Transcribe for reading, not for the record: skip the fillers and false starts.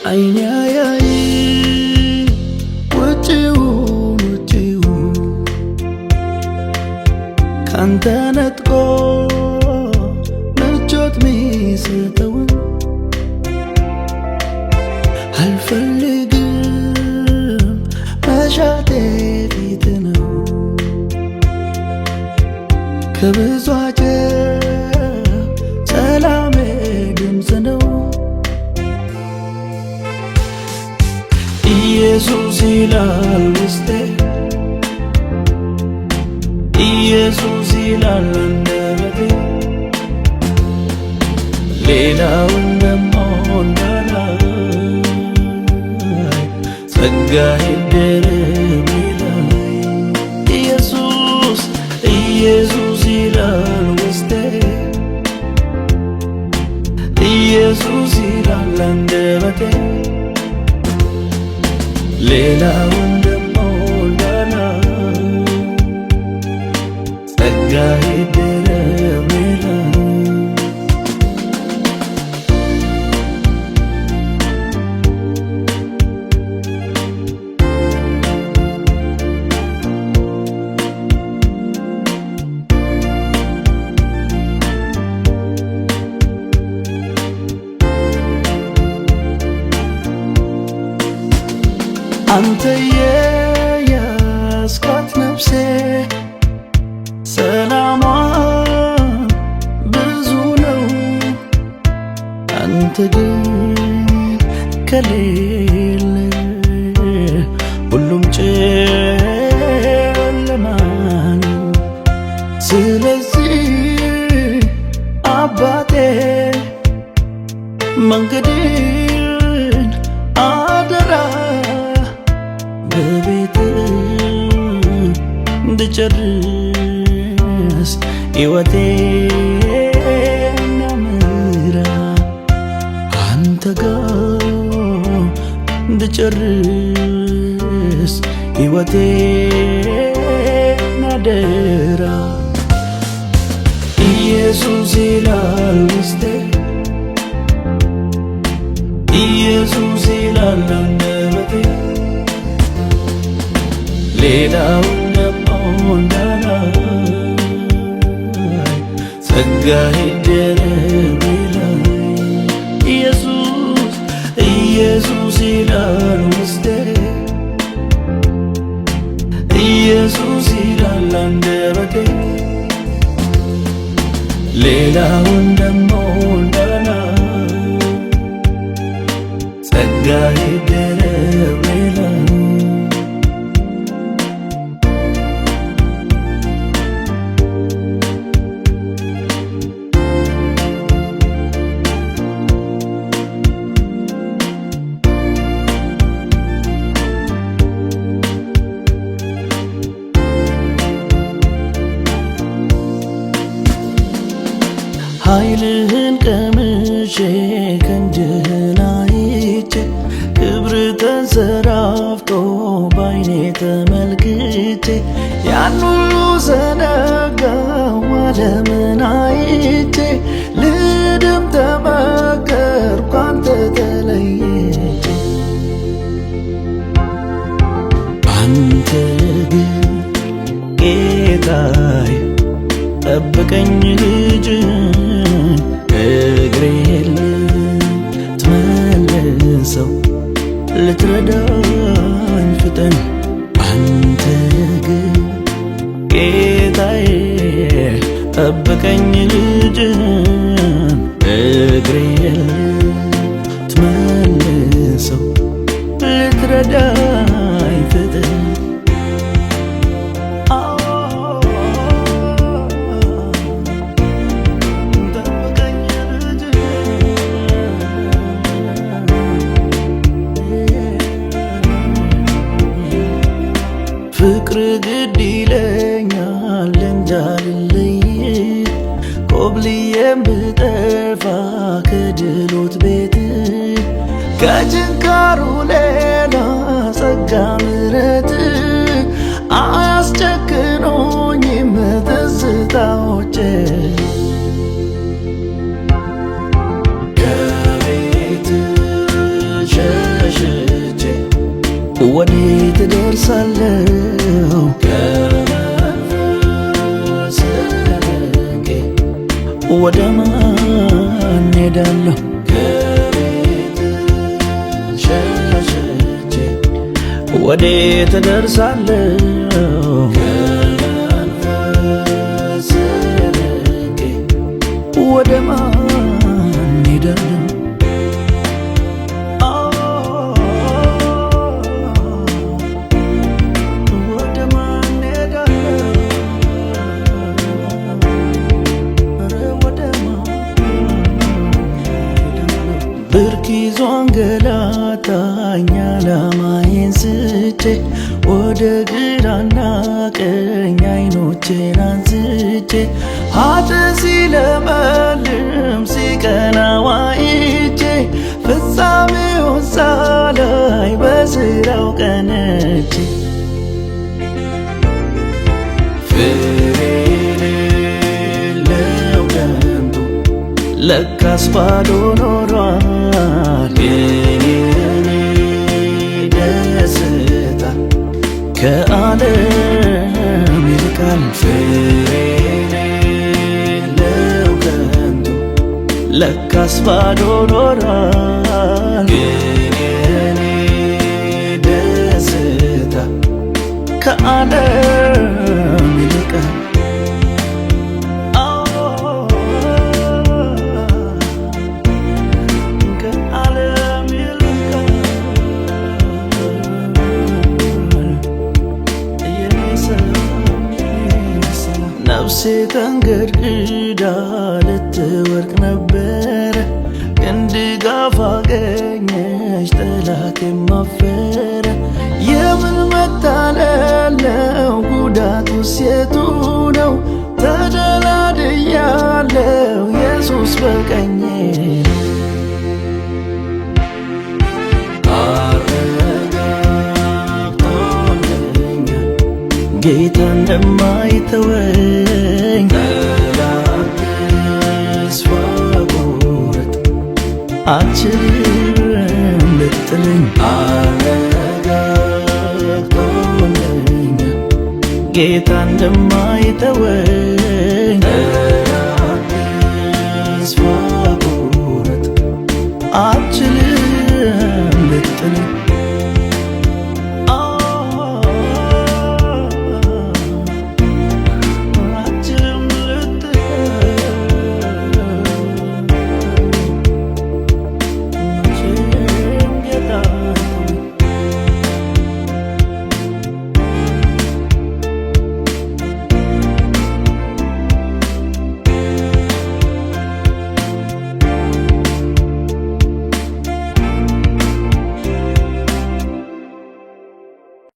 አይኔ አያይ ውጪውን ካንተ ነጥቆ ምቾት ሚሰጠውን አልፈልግም መሻቴ ፊት ነው ከብዙ ሰላሜ ድምፅ ነው ኢየሱስ ይላል ውስጤ ኢየሱስ ይላል አንደበቴ ሌላውን ደሞ እንዳላይ ጸጋዬ ይደረብ ይላል ኢየሱስ ኢየሱስ ይላል ውስጤ ኢየሱስ ይላል አንደበቴ ሌላውን ደሞ እንዳላይ ጸጋዬ ይደረብ ይላል አንተዬ ያስኳት ነፍሴ ሰላሟ ብዙ ነው አንተ ግን ከሌለ ሁሉም ጨለማ ነው ስለዚህ አባቴ መንገዴን አደራ በቤት እንድጨርስ ሕይወቴን አምራ አንተ ጋር እንድጨርስ ሕይወቴን አደራ ኢየሱስ ይላል ውስጤ ኢየሱስ ይላል አንደበቴ ሌላውን ደሞ እንዳላይ ጸጋዬ ይደረብ ይላል ኢየሱስ ኢየሱስ ይላል ውስጤ ኢየሱስ ይላል አንደበቴ ሌላውን ደሞ እንዳላይ ጸጋዬ ይደረብ ይላል ኃይልህን ቀምሼ ክንድህን አይቼ ክብር ተንሰራፍቶ ባይኔ ተመልክቼ ያን ሁሉ ዘነጋው ዓለምን አይቼ ልድም ተመከርኩ አንተ ተለይቼ አንተ ግን ጌታዬ ጠብቀኝ ልጅ እግሬን ልትመልሰው ልትረዳኝ ፍጠን አንተ ግን ጌታዬ ጠብቀኝ ልጅ እግሬን ልትመልሰው ልትረዳኝ ፍጠን ፍቅር ግድ ይለኛል እንጃልልይ ኮብልዬም ብጠፋ ከድሎት ቤት ከጭንካሩ ሌላ ጸጋ ምሕረት አያስጨክኑኝም ትዝታዎቼ ከቤት ወደ ማን ሄዳለሁ? ከቤት ሸሽቼ ወዴት እደርሳለሁ? ከመንፈስ ርቄ ወደ ማን ሄዳለሁ? ብርክ ይዞ አንገላታኝ ዓላማዬን ስቼ ወደ ግራና ቀኝ አይኖቼን አንስቼ ኃጥእ ሲለመልም ሲቀና ዋይቼ ፍጻሜውን ሳላይ በሥራው ቀንቼ ፍሬ የሌለው ከንቱ ለካስ ባዶ ኖሯል የኔ ደስታ ከዓለም ይልቃል። ፍሬ የሌለው ከንቱ ለካስ ባዶ ኖሯል የኔ ደስታ ከዓለም ይልቃል። ነፍሴ ተንገድግዳ ልትወድቅ ነበረ፣ ግን ድጋፍ አገኘች ጠላቴም አፈረ። የምን መታለል ነው ጉዳቱስ የቱ ነው? ተደላድያለሁ ኢየሱስ በቀኜ ነው። ጌታ እንደማይተወኝ ጠላት ተስፋ ቆረጥ አትችልም ልጥለኝ። አረጋግጦልኛል ጌታ እንደማይተወኝ ጠላት ተስፋ ቆረጥ